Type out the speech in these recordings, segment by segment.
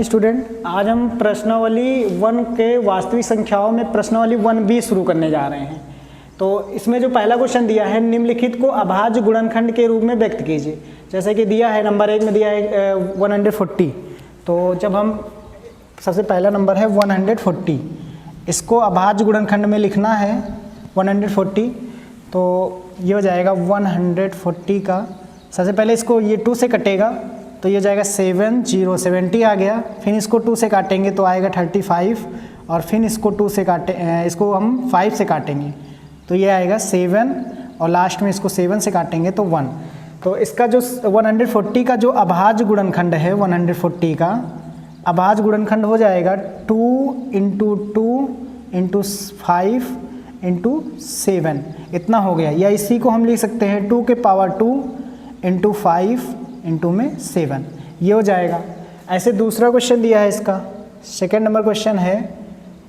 Student, आज हम प्रश्नावली 1 के वास्तविक संख्याओं में प्रश्नावली 1B शुरू करने जा रहे हैं। तो इसमें जो पहला क्वेश्चन दिया है, निम्नलिखित को अभाज्य गुणनखंड के रूप में व्यक्त कीजिए। जैसे कि दिया है नंबर 1 में दिया है 140। तो जब हम सबसे पहला नंबर है 140, इसको अभाज्य गुणनखंड में लिखना है 140। तो ये हो जाएगा 140 का, सबसे पहले इसको ये 2 से कटेगा तो ये जाएगा 70 आ गया। फिर इसको 2 से काटेंगे तो आएगा 35, और फिर इसको 2 से इसको हम 5 से काटेंगे तो ये आएगा 7, और लास्ट में इसको 7 से काटेंगे तो 1। तो इसका जो 140 का जो अभाज्य गुणनखंड है, 140 का अभाज्य गुणनखंड हो जाएगा 2 × 2 × 5 × 7, इतना हो गया। या इसी को हम लिख सकते हैं 2 के पावर 2 × 5 × में 7, ये हो जाएगा। ऐसे दूसरा क्वेश्चन दिया है, इसका सेकेंड नंबर क्वेश्चन है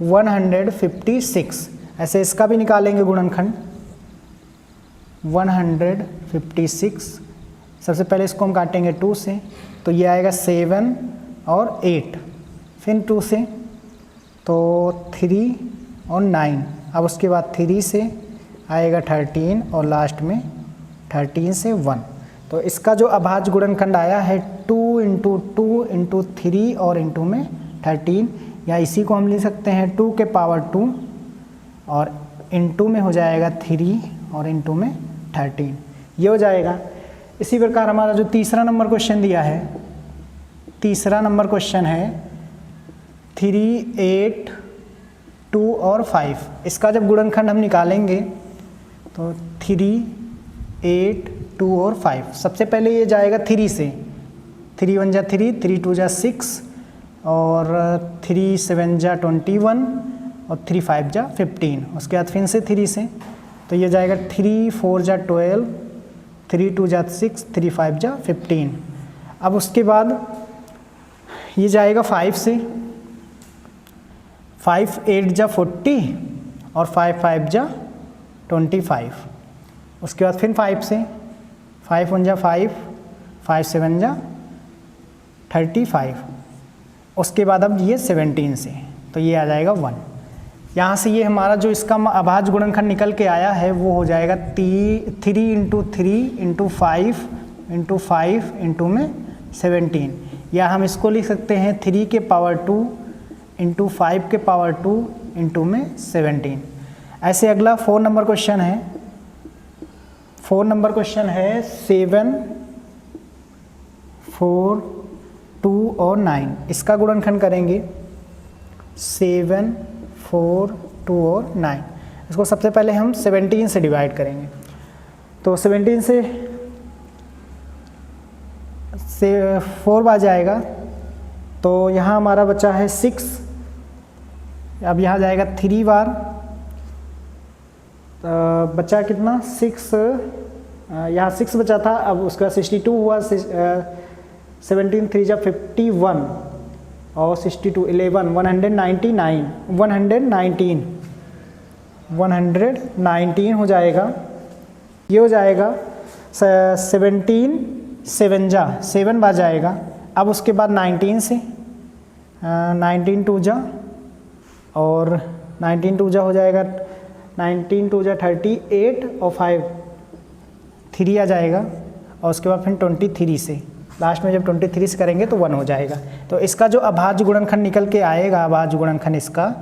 156। ऐसे इसका भी निकालेंगे गुणनखंड 156। सबसे पहले इसको हम काटेंगे 2 से तो ये आएगा 7 और 8, फिर 2 से तो 3 और 9, अब उसके बाद 3 से आएगा 13, और लास्ट में 13 से 1। तो इसका जो अभाज्य गुणनखंड आया है 2 × 2 × 3 और × में 13, या इसी को हम लिख सकते हैं 2 के पावर 2 और × में हो जाएगा 3 और × में 13, ये हो जाएगा। इसी प्रकार हमारा जो तीसरा नंबर क्वेश्चन दिया है, तीसरा नंबर क्वेश्चन है 3, 8, 2 और 5। इसका जब गुणनखंड हम निकालेंगे तो 3, 8, 2 और 5। सबसे पहले ये जाएगा 3 से, 3 1 जा 3, 3 2 जा 6, और 3 7 जा 21, और 3 5 जा 15। उसके बाद फिर से 3 से तो ये जाएगा 3 4 जा 12, 3 2 जा 6, 3 5 जा 15। अब उसके बाद ये जाएगा 5 से, 5 8 जा 40, और 5 5 जा 25। उसके बाद फिर 5 से, 5 1 जा 5, 5 7 जा 35। उसके बाद अब ये 17 से तो ये आ जाएगा 1। यहाँ से ये हमारा जो इसका अभाज्य गुणनखंड निकल के आया है वो हो जाएगा 3 × 3 × 5 × 5 × में 17, या हम इसको लिख सकते हैं 3 के पावर 2 × 5 के पावर 2 × में 17। ऐसे अगला 4 नंबर क्वेश्चन है, 4 नंबर क्वेश्चन है 7, 4, 2 और 9। इसका गुणनखंड करेंगे 7, 4, 2 और 9। इसको सबसे पहले हम 17 से डिवाइड करेंगे। तो 17 से 4 बार जाएगा तो यहाँ हमारा बचा है 6। अब यहाँ जाएगा 3 बार, बचा कितना 6, यहाँ 6 बचा था, अब उसका 62 हुआ, 17 3 जा 51, और 62 11 119 हो जाएगा। ये हो जाएगा 17 7 जा 7 बार जाएगा। अब उसके बाद 19 से 19 2 जा, और 19 2 जा हो जाएगा 19 2 जा 38, और 5 3 आ जाएगा, और उसके बाद फिर 23 से, लास्ट में जब 23 से करेंगे तो 1 हो जाएगा। तो इसका जो अभाज्य गुणनखंड निकल के आएगा, अभाज्य गुणनखंड इसका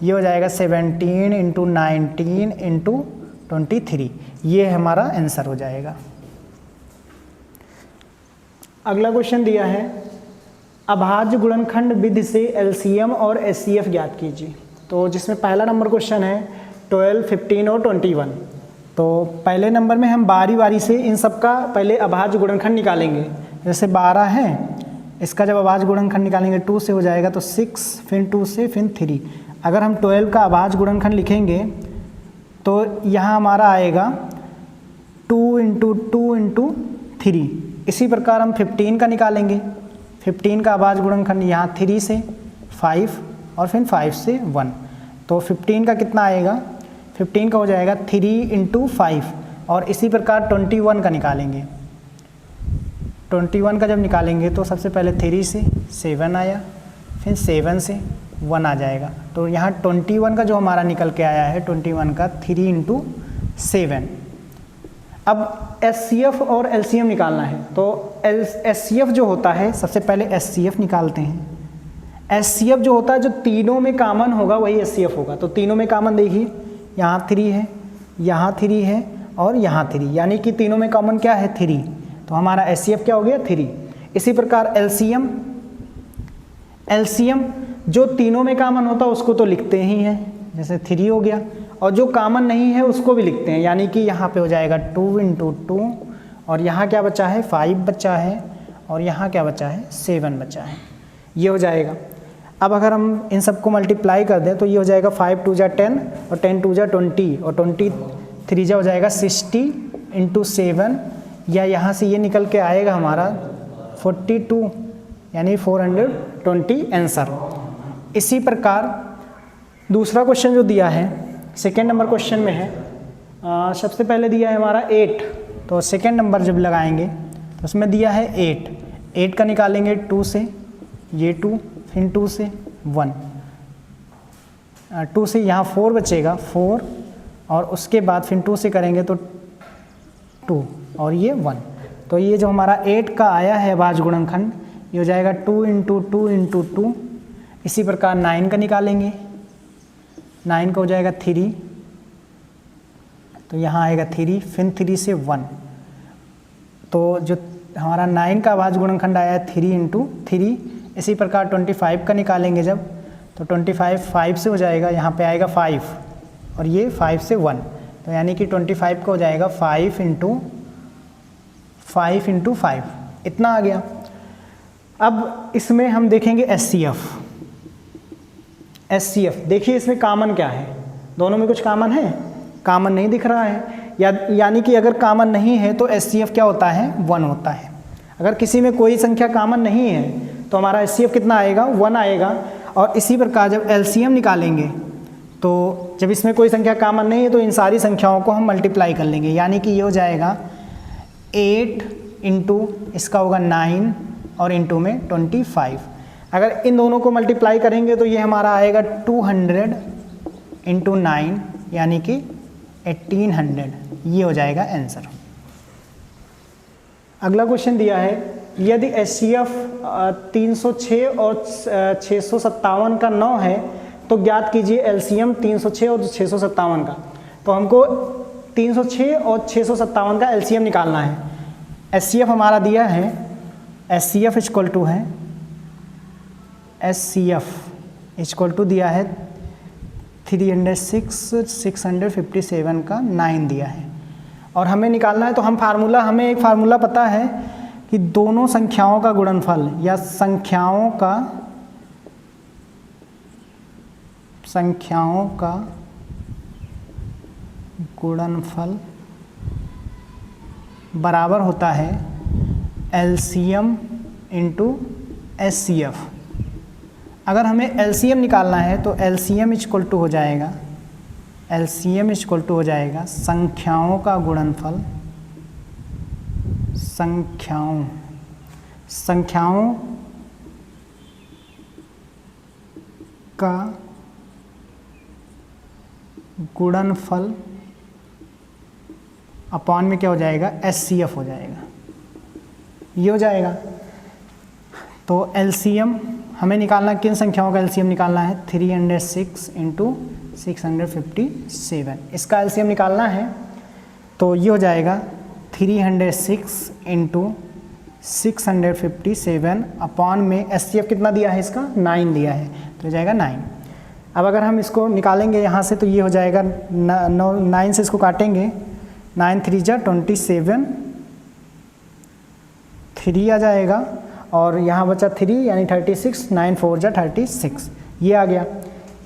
ये हो जाएगा 17 × 19 × 23, ये हमारा आंसर हो जाएगा। अगला क्वेश्चन दिया है अभाज्य गुणनखंड विधि से एलसीएम और एचसीएफ ज्ञात कीजिए। तो जिसमें पहला नंबर क्वेश्चन है 12, 15 और 21। तो पहले नंबर में हम बारी बारी से इन सब का पहले अभाज्य गुणनखंड निकालेंगे। जैसे 12 है, इसका जब अभाज्य गुणनखंड निकालेंगे 2 से हो जाएगा तो 6, फिर 2 से, फिर 3। अगर हम 12 का अभाज्य गुणनखंड लिखेंगे तो यहाँ हमारा आएगा 2 × 2 × 3। इसी प्रकार हम 15 का निकालेंगे। 15 का अभाज्य गुणनखंड यहाँ 3 से 5, और फिर 5 से 1। तो 15 का कितना आएगा, 15 का हो जाएगा 3 × 5, और इसी प्रकार 21 का निकालेंगे। 21 का जब निकालेंगे तो सबसे पहले 3 से 7 आया, फिर 7 से 1 आ जाएगा। तो यहाँ 21 का जो हमारा निकल के आया है 21 का 3 इंटू 7। अब एचसीएफ और एलसीएम निकालना है। तो एचसीएफ जो होता है, सबसे पहले एचसीएफ निकालते हैं। एचसीएफ जो होता है जो तीनों में कॉमन होगा वही एचसीएफ होगा। तो तीनों में कॉमन देखिए, यहाँ 3 है, यहाँ 3 है और यहाँ 3, यानी कि तीनों में कॉमन क्या है 3। तो हमारा एचसीएफ क्या हो गया 3। इसी प्रकार एलसीएम, एलसीएम जो तीनों में कॉमन होता है उसको तो लिखते ही हैं, जैसे 3 हो गया, और जो कॉमन नहीं है उसको भी लिखते हैं, यानी कि यहाँ पे हो जाएगा 2 इंटू 2, और यहाँ क्या बचा है 5 बचा है, और यहाँ क्या बचा है 7 बचा है, ये हो जाएगा। अब अगर हम इन सबको मल्टीप्लाई कर दें तो ये हो जाएगा 5 2 जा 10 और 10 2 जा 20 और 23 जा हो जाएगा 60 इंटू 7, या यहाँ से ये निकल के आएगा हमारा 42 यानी 420 आंसर। इसी प्रकार दूसरा क्वेश्चन जो दिया है सेकेंड नंबर क्वेश्चन में है, सबसे पहले दिया है हमारा 8, तो सेकेंड नंबर जब लगाएंगे तो उसमें दिया है 8 का निकालेंगे 2 से, ये 2, फिर 2 से 1, 2 से यहाँ 4 बचेगा 4, और उसके बाद फिर 2 से करेंगे तो 2 और ये 1। तो ये जो हमारा 8 का आया है भाज्य गुणनखंड, ये हो जाएगा 2 इंटू 2 इंटू 2। इसी प्रकार 9 का निकालेंगे, 9 का हो जाएगा 3, तो यहाँ आएगा 3, फिर 3 से 1। तो जो हमारा 9 का भाज्य गुणनखंड आया है 3 इंटू 3। इसी प्रकार 25 का निकालेंगे जब, तो 25 5 से हो जाएगा, यहाँ पे आएगा 5 और ये 5 से 1, तो यानी कि 25 का हो जाएगा 5 इंटू 5, इतना आ गया। अब इसमें हम देखेंगे एचसीएफ, देखिए इसमें कॉमन क्या है, दोनों में कुछ कॉमन है, कॉमन नहीं दिख रहा है, यानी कि अगर कॉमन नहीं है तो एचसीएफ क्या होता है 1 होता है। अगर किसी में कोई संख्या कॉमन नहीं है तो हमारा एचसीएफ कितना आएगा 1 आएगा। और इसी प्रकार जब एलसीएम निकालेंगे तो जब इसमें कोई संख्या कॉमन नहीं है तो इन सारी संख्याओं को हम मल्टीप्लाई कर लेंगे, यानी कि ये हो जाएगा 8 इंटू इसका होगा 9 और इंटू में 25। अगर इन दोनों को मल्टीप्लाई करेंगे तो ये हमारा आएगा 200 इंटू 9 यानी कि 1800, ये हो जाएगा आंसर। अगला क्वेश्चन दिया है, यदि एचसीएफ 306 और 657 का 9 है तो ज्ञात कीजिए एलसीएम 306 और 657 का। तो हमको 306 और 657 का एलसीएम निकालना है। एचसीएफ हमारा दिया है, एचसीएफ इक्वल टू है, एचसीएफ इक्वल टू दिया है 306 657 का 9 दिया है, और हमें निकालना है। तो हमें एक फार्मूला पता है कि दोनों संख्याओं का गुणनफल या संख्याओं का गुणनफल बराबर होता है एलसीएम इंटू एचसीएफ। अगर हमें एलसीएम निकालना है तो एलसीएम इक्वल टू हो जाएगा, संख्याओं का गुणनफल, संख्याओं का गुणनफल अपॉन में क्या हो जाएगा एचसीएफ हो जाएगा, ये हो जाएगा। तो एलसीएम हमें निकालना, किन संख्याओं का एलसीएम निकालना है 306 इंटू 657, इसका एलसीएम निकालना है। तो ये हो जाएगा 306 इंटू 657 अपॉन में एचसीएफ कितना दिया है इसका 9 दिया है, तो हो जाएगा 9। अब अगर हम इसको निकालेंगे यहाँ से तो ये हो जाएगा 9 से इसको काटेंगे, 9 3 जा 27, 3 आ जाएगा और यहाँ बचा 3 यानी 36, 9 4 जा 36, ये आ गया।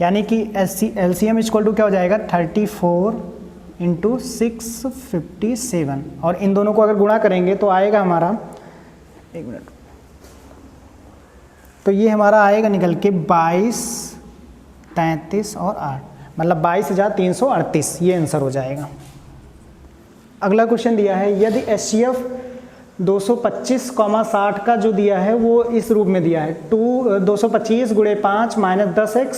यानी कि एलसीएम इक्वल टू क्या हो जाएगा 34 इंटू 657, और इन दोनों को अगर गुणा करेंगे तो आएगा हमारा, एक मिनट, तो ये हमारा आएगा निकल के 22, 33 और 8, मतलब 22,338, ये आंसर हो जाएगा। अगला क्वेश्चन दिया है, यदि एचसीएफ 225,60 का जो दिया है वो इस रूप में दिया है 225 गुणे 5 माइनस 10x,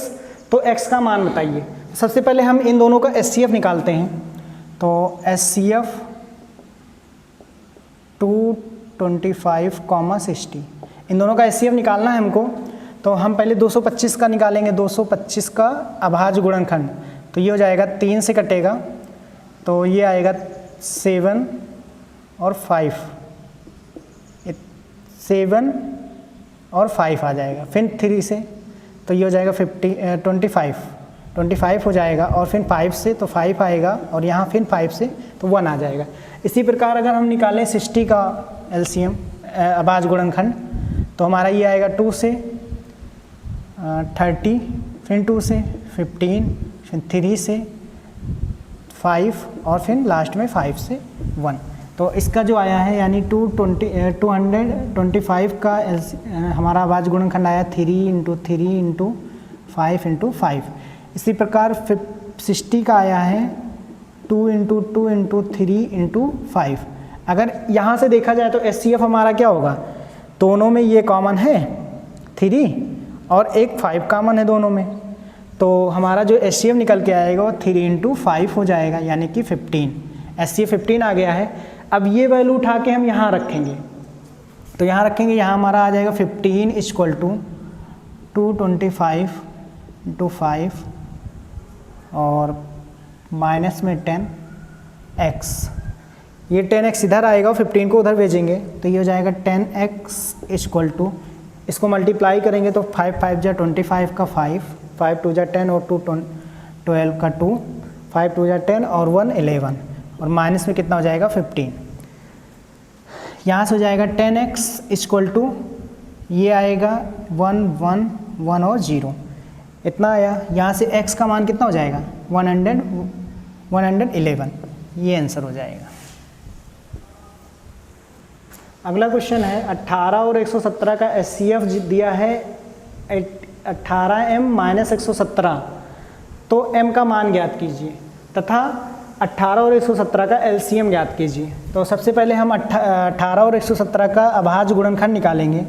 तो x का मान बताइए। सबसे पहले हम इन दोनों का SCF निकालते हैं। तो SCF 225,60 इन दोनों का SCF निकालना है हमको। तो हम पहले 225 का निकालेंगे, 225 का अभाज्य गुणनखंड, तो ये हो जाएगा 3 से कटेगा तो ये आएगा 7 और 5, 7 और 5 आ जाएगा। फिर 3 से तो ये हो जाएगा 25 हो जाएगा, और फिर 5 से तो 5 आएगा, और यहाँ फिर 5 से तो 1 आ जाएगा। इसी प्रकार अगर हम निकालें 60 का LCM अभाज्य गुणनखंड, तो हमारा ये आएगा 2 से 30, फिर 2 से 15, फिर 3 से 5, और फिर लास्ट में 5 से 1। तो इसका जो आया है यानी 225 का हमारा अभाज्य गुणनखंड आया 3 × 3 × 5 × 5। इसी प्रकार 60 का आया है 2 × 2 × 3 × 5। अगर यहाँ से देखा जाए तो SCF हमारा क्या होगा, दोनों में ये कॉमन है 3 और एक 5 कॉमन है दोनों में, तो हमारा जो SCF निकल के आएगा वो 3 × 5 हो जाएगा, यानी कि 15। SCF 15 आ गया है। अब ये वैल्यू उठा के हम यहाँ रखेंगे, तो यहाँ रखेंगे, यहाँ हमारा आ जाएगा 15 = 225 × 5 और माइनस में 10x, ये 10x इधर आएगा और 15 को उधर भेजेंगे, तो ये हो जाएगा 10x = इसको मल्टीप्लाई करेंगे तो 5 × 5 = 25 का 5, 5 × 2 = 10 और 2 12 का 2, 5 × 2 = 10 और 1 11, और माइनस में कितना हो जाएगा 15। यहाँ से हो जाएगा 10x = ये आएगा 1 1 1 और 0, इतना आया। यहाँ से x का मान कितना हो जाएगा 111, ये आंसर हो जाएगा। अगला क्वेश्चन है 18 और 117 का SCF दिया है 18m - 117, तो m का मान ज्ञात कीजिए तथा 18 और 117 का LCM ज्ञात कीजिए। तो सबसे पहले हम 18 और 117 का अभाज्य गुणनखंड निकालेंगे,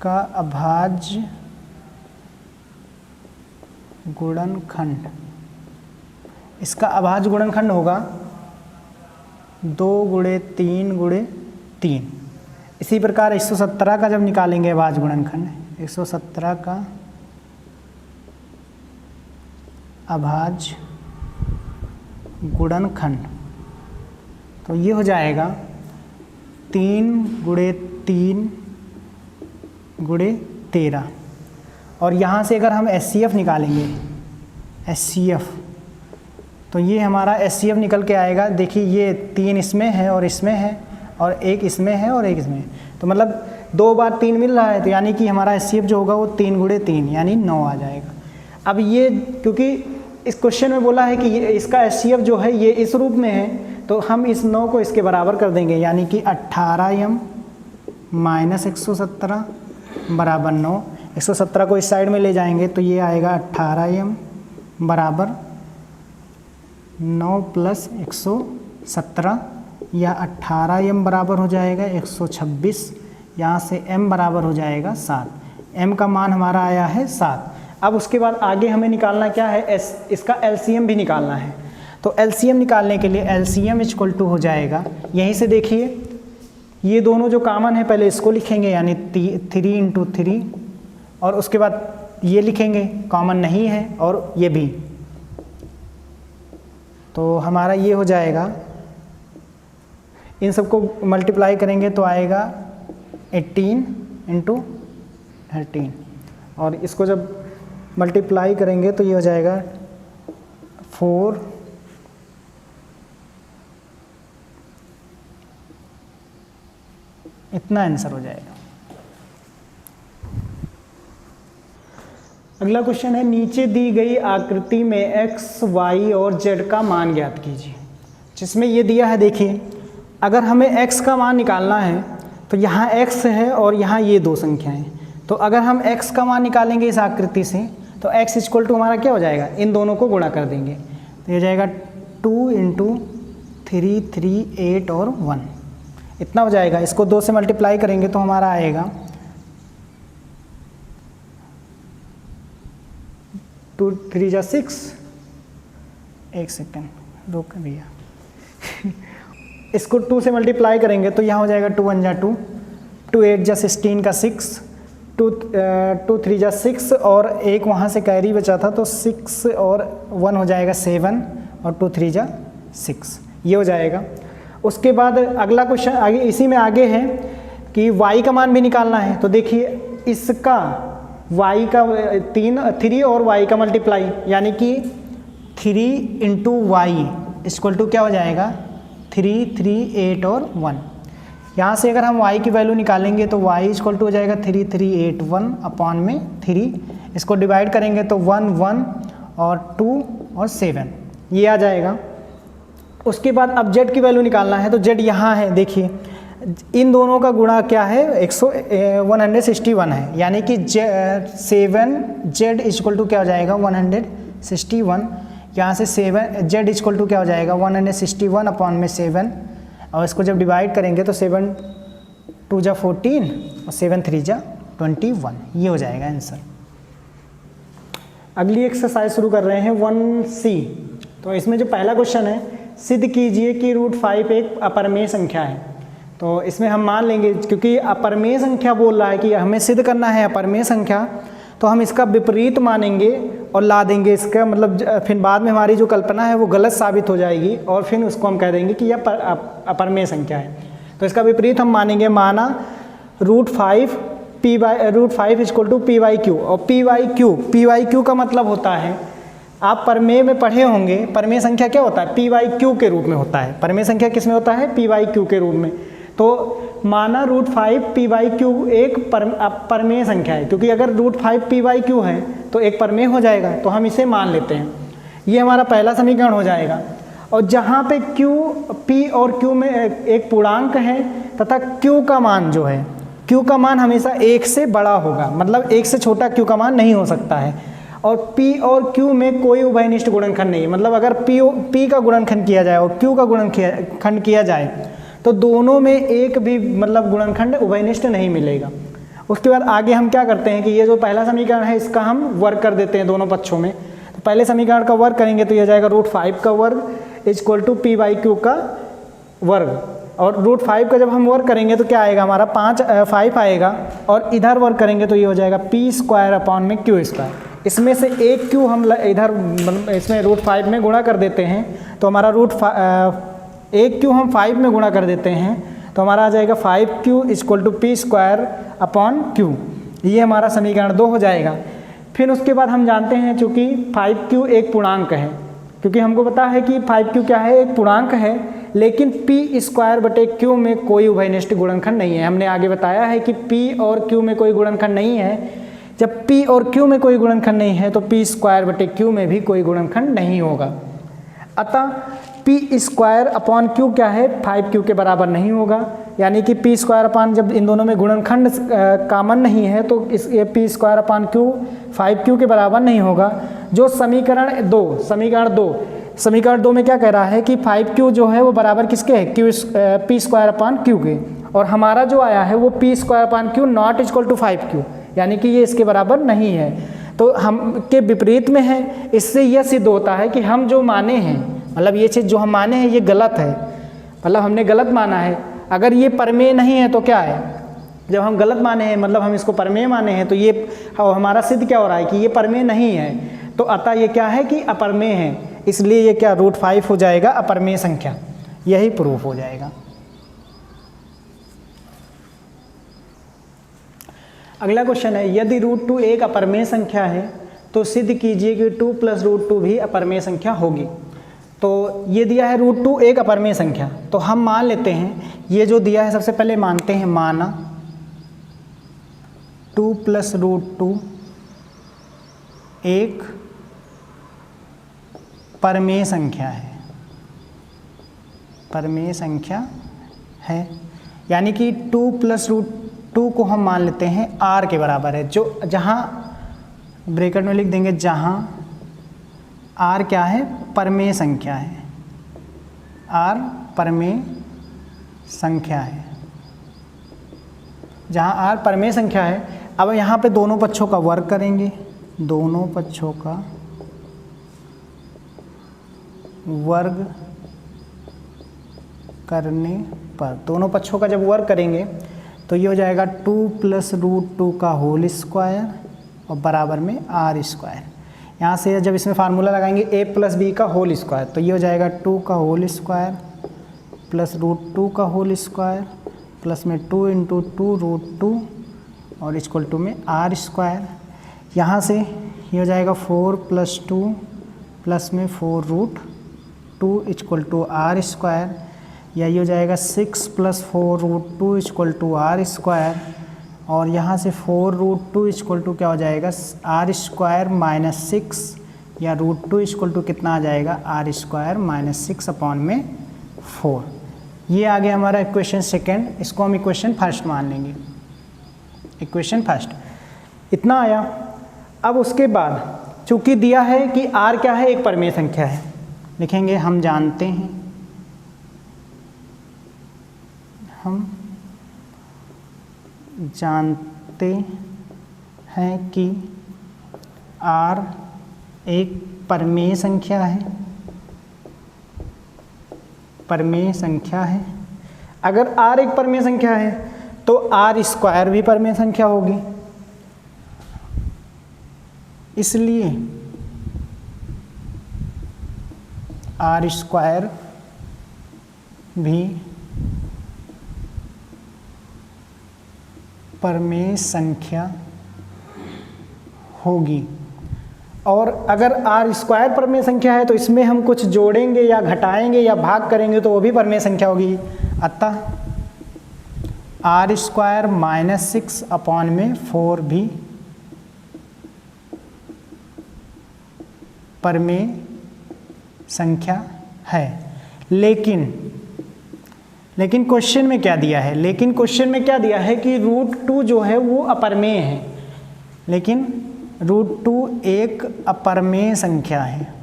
का अभाज्य गुणनखंड, इसका अभाज्य गुणनखंड होगा 2 × 3 × 3। इसी प्रकार 117 का जब निकालेंगे अभाज्य गुणनखंड, 117 का अभाज्य गुणनखंड, तो ये हो जाएगा 3 × 3 × 13, और यहाँ से अगर हम SCF निकालेंगे, SCF, तो ये हमारा SCF निकल के आएगा। देखिए ये 3 इसमें है और इसमें है, और एक इसमें है और एक इसमें है, तो मतलब 2 बार 3 मिल रहा है, तो यानी कि हमारा SCF जो होगा वो 3 × 3 यानी 9 आ जाएगा। अब ये क्योंकि इस क्वेश्चन में बोला है कि ये इसका SCF जो है ये इस रूप में है, तो हम इस 9 को इसके बराबर कर देंगे, यानी कि 18m - 117 बराबर 9। 117 को इस साइड में ले जाएंगे तो ये आएगा 18m बराबर 9 + 117, या 18m बराबर हो जाएगा 126, यहाँ से m बराबर हो जाएगा 7। m का मान हमारा आया है 7। अब उसके बाद आगे हमें निकालना क्या है, इसका LCM भी निकालना है। तो LCM निकालने के लिए LCM = हो जाएगा, यहीं से देखिए ये दोनों जो कॉमन है पहले इसको लिखेंगे, यानी 3 × 3, और उसके बाद ये लिखेंगे कॉमन नहीं है, और ये भी, तो हमारा ये हो जाएगा, इन सबको मल्टीप्लाई करेंगे तो आएगा 18 × 13, और इसको जब मल्टीप्लाई करेंगे तो ये हो जाएगा 4, इतना आंसर हो जाएगा। अगला क्वेश्चन है, नीचे दी गई आकृति में x, y और z का मान ज्ञात कीजिए। जिसमें ये दिया है, देखिए अगर हमें x का मान निकालना है तो यहाँ x है और यहाँ ये 2 संख्याएं, तो अगर हम x का मान निकालेंगे इस आकृति से तो x = हमारा क्या हो जाएगा, इन दोनों को गुणा कर देंगे, तो ये हो जाएगा 2 × 3, 3, 8 और 1 इतना हो जाएगा। इसको 2 से मल्टीप्लाई करेंगे तो हमारा आएगा 2, 3 जा 6, एक सेकेंड रोक भैया इसको 2 से मल्टीप्लाई करेंगे तो यहाँ हो जाएगा 2, 1 जा 2, 2, 8 जा 16 का 6, 2, 3 जा 6 और एक वहाँ से कैरी बचा था तो 6 और 1 हो जाएगा 7 और 2, 3 जा 6 ये हो जाएगा। उसके बाद अगला क्वेश्चन आगे इसी में आगे है कि y का मान भी निकालना है। तो देखिए इसका y का 3 और y का मल्टीप्लाई यानी कि 3 इंटू वाई इक्वल टू क्या हो जाएगा 3, 3, 8 और 1। यहाँ से अगर हम y की वैल्यू निकालेंगे तो y इक्वल टू हो जाएगा 3, 3, 8, 1 अपॉन में 3। इसको डिवाइड करेंगे तो 1, 1 और 2 और 7 ये आ जाएगा। उसके बाद अब z की वैल्यू निकालना है तो z यहाँ है, देखिए इन दोनों का गुणा क्या है 161 है यानी कि 7z इक्वल टू क्या हो जाएगा 161। यहाँ से 7z इक्वल टू क्या हो जाएगा 161 अपॉन में 7 और इसको जब डिवाइड करेंगे तो 7, 2 जा 14 और 7, 3 जा 21 ये हो जाएगा आंसर। अगली एक्सरसाइज शुरू कर रहे हैं 1C। तो इसमें जो पहला क्वेश्चन है सिद्ध कीजिए कि √5 एक अपरमेय संख्या है। तो इसमें हम मान लेंगे क्योंकि अपरमेय संख्या बोल रहा है कि हमें सिद्ध करना है अपरमेय संख्या, तो हम इसका विपरीत मानेंगे और ला देंगे इसका मतलब फिर बाद में हमारी जो कल्पना है वो गलत साबित हो जाएगी और फिर उसको हम कह देंगे कि यह अपरमेय संख्या है। तो इसका विपरीत हम मानेंगे, माना √5 √5 इक्वल टू p/q और p/q का मतलब होता है आप परमेय में पढ़े होंगे परमेय संख्या क्या होता है p/q के रूप में होता है। परमेय संख्या किस में होता है p/q के रूप में। तो माना √5 p/q एक परमेय संख्या है क्योंकि अगर √5 p/q है तो एक परमेय हो जाएगा तो हम इसे मान लेते हैं। ये हमारा पहला समीकरण हो जाएगा। और जहाँ पे p और q में एक पूर्णांक है तथा q का मान जो है q का मान हमेशा 1 से बड़ा होगा, मतलब 1 से छोटा q का मान नहीं हो सकता है। और p और q में कोई उभयनिष्ठ गुणनखंड नहीं है, मतलब अगर p का गुणनखंड किया जाए और q का गुणनखंड किया जाए तो दोनों में एक भी मतलब गुणनखंड उभयनिष्ठ नहीं मिलेगा। उसके बाद आगे हम क्या करते हैं कि ये जो पहला समीकरण है इसका हम वर्ग कर देते हैं दोनों पक्षों में। तो पहले समीकरण का वर्ग करेंगे तो यह जाएगा √5 का वर्ग इक्वल टू p/q का वर्ग। और √5 का जब हम वर्ग करेंगे तो क्या आएगा हमारा 5 आएगा और इधर वर्ग करेंगे तो ये हो जाएगा p² अपॉन में q²। इसमें से एक q हम इधर इसमें √5 में गुणा कर देते हैं तो हमारा एक q हम 5 में गुणा कर देते हैं तो हमारा आ जाएगा 5q equal to p² upon q। ये हमारा समीकरण 2 हो जाएगा। फिर उसके बाद हम जानते हैं चूँकि 5q एक पूर्णांक है, क्योंकि हमको पता है कि 5q क्या है एक पूर्णांक है, लेकिन p²/q में कोई उभयनिष्ठ गुणनखंड नहीं है। हमने आगे बताया है कि p और q में कोई गुणनखंड नहीं है। जब p और q में कोई गुणनखंड नहीं है तो p²/q में भी कोई गुणनखंड नहीं होगा। अतः p² अपॉन q क्या है 5q के बराबर नहीं होगा, यानी कि p² अपॉन जब इन दोनों में गुणनखंड कॉमन नहीं है तो इस ये p² अपॉन q 5q के बराबर नहीं होगा। जो समीकरण 2 में क्या कह रहा है कि 5q जो है वो बराबर किसके है p² अपॉन q के, और हमारा जो आया है वो p² upon q not equal to 5q, यानी कि ये इसके बराबर नहीं है। तो हम के विपरीत में है। इससे यह सिद्ध होता है कि हम जो माने हैं, मतलब ये चीज़ जो हम माने हैं ये गलत है, मतलब हमने गलत माना है। अगर ये परमेय नहीं है तो क्या है, जब हम गलत माने हैं मतलब हम इसको परमेय माने हैं तो ये हमारा सिद्ध क्या हो रहा है कि ये परमेय नहीं है। तो अतः ये क्या है कि अपरमेय है, इसलिए ये क्या √5 हो जाएगा अपरमेय संख्या, यही प्रूफ हो जाएगा। अगला क्वेश्चन है यदि √2 एक अपरमेय संख्या है तो सिद्ध कीजिए कि 2 + √2 भी अपरमेय संख्या होगी। तो ये दिया है √2 एक अपरमेय संख्या, तो हम मान लेते हैं ये जो दिया है सबसे पहले मानते हैं, माना 2 + √2 एक परमेय संख्या है, परमेय संख्या है, यानी कि 2 + √2 को हम मान लेते हैं r के बराबर है, जो जहाँ ब्रैकेट में लिख देंगे जहाँ r क्या है परमेय संख्या है, r परमेय संख्या है, जहाँ r परमेय संख्या है। अब यहाँ पे दोनों पक्षों का वर्ग करेंगे, दोनों पक्षों का वर्ग करने पर, दोनों पक्षों का जब वर्ग करेंगे तो ये हो जाएगा 2 + √2 का होल स्क्वायर और बराबर में r स्क्वायर। यहाँ से जब इसमें फार्मूला लगाएंगे a + b का होल स्क्वायर, तो ये हो जाएगा 2 का होल स्क्वायर प्लस √2 का होल स्क्वायर प्लस में 2 × 2 √2 और इक्वल टू में r स्क्वायर। यहाँ से ये हो जाएगा 4 + 2 प्लस में 4 √2 इक्वल टू r स्क्वायर, या ये हो जाएगा 6 + 4 √2 इक्वल टू r स्क्वायर। और यहाँ से 4 √2 इक्वल टू क्या हो जाएगा r स्क्वायर माइनस 6, या √2 इक्वल टू कितना आ जाएगा r स्क्वायर माइनस 6/4। ये आ गया हमारा इक्वेशन सेकेंड, इसको हम इक्वेशन फर्स्ट मान लेंगे, इक्वेशन फर्स्ट इतना आया। अब उसके बाद चूंकि दिया है कि r क्या है, एक परमेय संख्या है, लिखेंगे हम जानते हैं कि r एक परमेय संख्या है, परमेय संख्या है। अगर r एक परमेय संख्या है तो r स्क्वायर भी परमेय संख्या होगी, इसलिए r स्क्वायर भी परमेय संख्या होगी। और अगर r स्क्वायर परमेय संख्या है तो इसमें हम कुछ जोड़ेंगे या घटाएंगे या भाग करेंगे तो वो भी परमेय संख्या होगी। अतः r स्क्वायर माइनस 6/4 भी परमेय संख्या है। लेकिन क्वेश्चन में क्या दिया है, लेकिन क्वेश्चन में क्या दिया है कि √2 जो है वो अपरमेय है, लेकिन √2 एक अपरमेय संख्या है,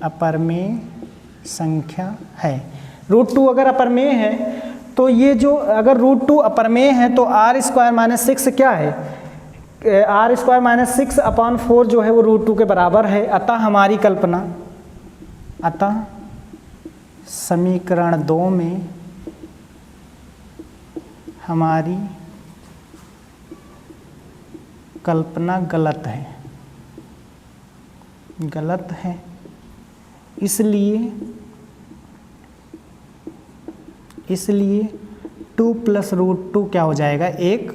अपरमेय संख्या है। √2 अगर अपरमेय है तो ये जो अगर √2 अपरमेय है तो r स्क्वायर माइनस 6 क्या है, r स्क्वायर माइनस 6/4 जो है वो √2 के बराबर है। अतः हमारी कल्पना, अतः समीकरण 2 में हमारी कल्पना गलत है, गलत है। इसलिए 2 + √2 क्या हो जाएगा, एक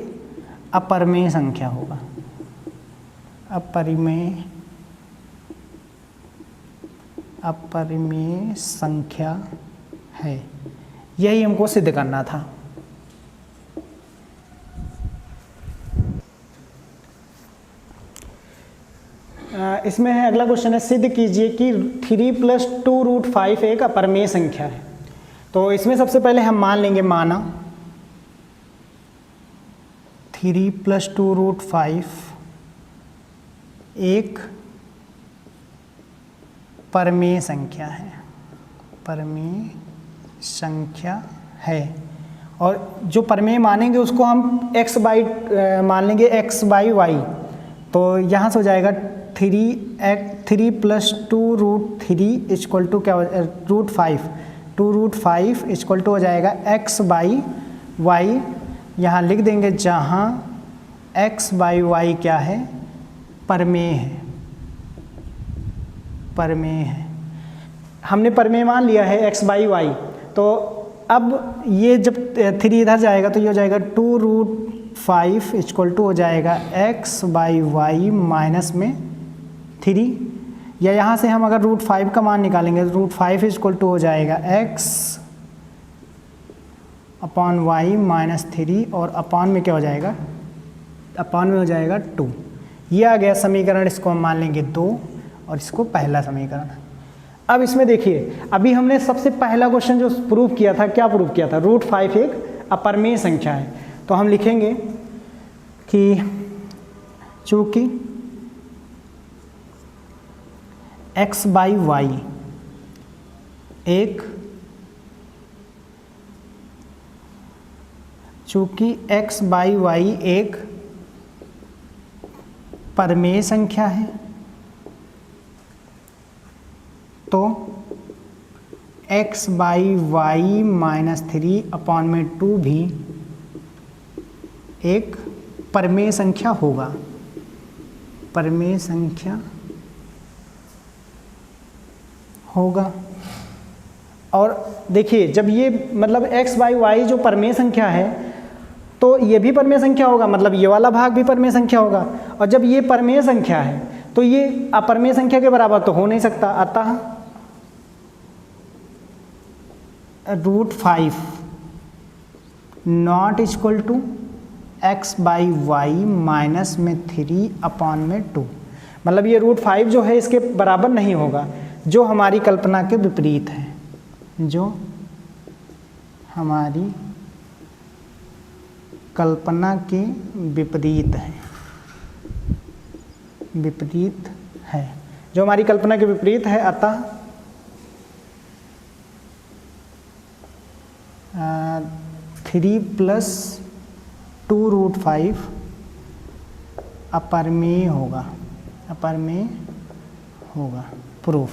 अपरमेय संख्या होगा, अपरिमेय संख्या है। यही हमको सिद्ध करना था। इसमें है अगला क्वेश्चन है, सिद्ध कीजिए कि 3 + 2√5 एक अपरिमेय संख्या है। तो इसमें सबसे पहले हम मान लेंगे, माना 3 + 2√5 एक परमेय संख्या है, परमेय संख्या है। और जो परमेय मानेंगे उसको हम x बाई मान लेंगे, x/y। तो यहाँ से हो जाएगा 3 + 2√3 इक्वल टू क्या, √5, 2√5 इक्वल टू हो जाएगा x/y। यहाँ लिख देंगे जहाँ x/y क्या है, परमेय है, परमेय है। हमने परमेय मान लिया है x/y। तो अब ये जब 3 इधर जाएगा तो ये हो जाएगा 2√5 इक्वल टू हो जाएगा x/y माइनस में 3, या यहाँ से हम अगर √5 का मान निकालेंगे तो √5 इक्वल टू हो जाएगा x/y माइनस 3, और अपान में क्या हो जाएगा, अपान में हो जाएगा 2। ये आ गया समीकरण, इसको हम मान लेंगे 2 और इसको पहला समीकरण। अब इसमें देखिए, अभी हमने सबसे पहला क्वेश्चन जो प्रूव किया था, क्या प्रूव किया था, √5 एक अपरमेय संख्या है। तो हम लिखेंगे कि चूँकि x/y एक चूँकि x बाई वाई एक परमेय संख्या है तो x बाई वाई माइनस 3/2 भी एक परमेय संख्या होगा, परमेय संख्या होगा। और देखिए जब ये मतलब x बाई वाई जो परमेय संख्या है तो ये भी परमेय संख्या होगा, मतलब ये वाला भाग भी परमेय संख्या होगा। और जब ये परमेय संख्या है तो ये अपरमेय संख्या के बराबर तो हो नहीं सकता, अतः √5 not equal to x by Y minus में 3/2, मतलब ये √5 जो है इसके बराबर नहीं होगा, जो हमारी कल्पना के विपरीत है, जो हमारी कल्पना के विपरीत है, विपरीत है, जो हमारी कल्पना के विपरीत है। अतः 3 + 2√5 अपरमेय होगा, अपरमेय होगा। प्रूफ।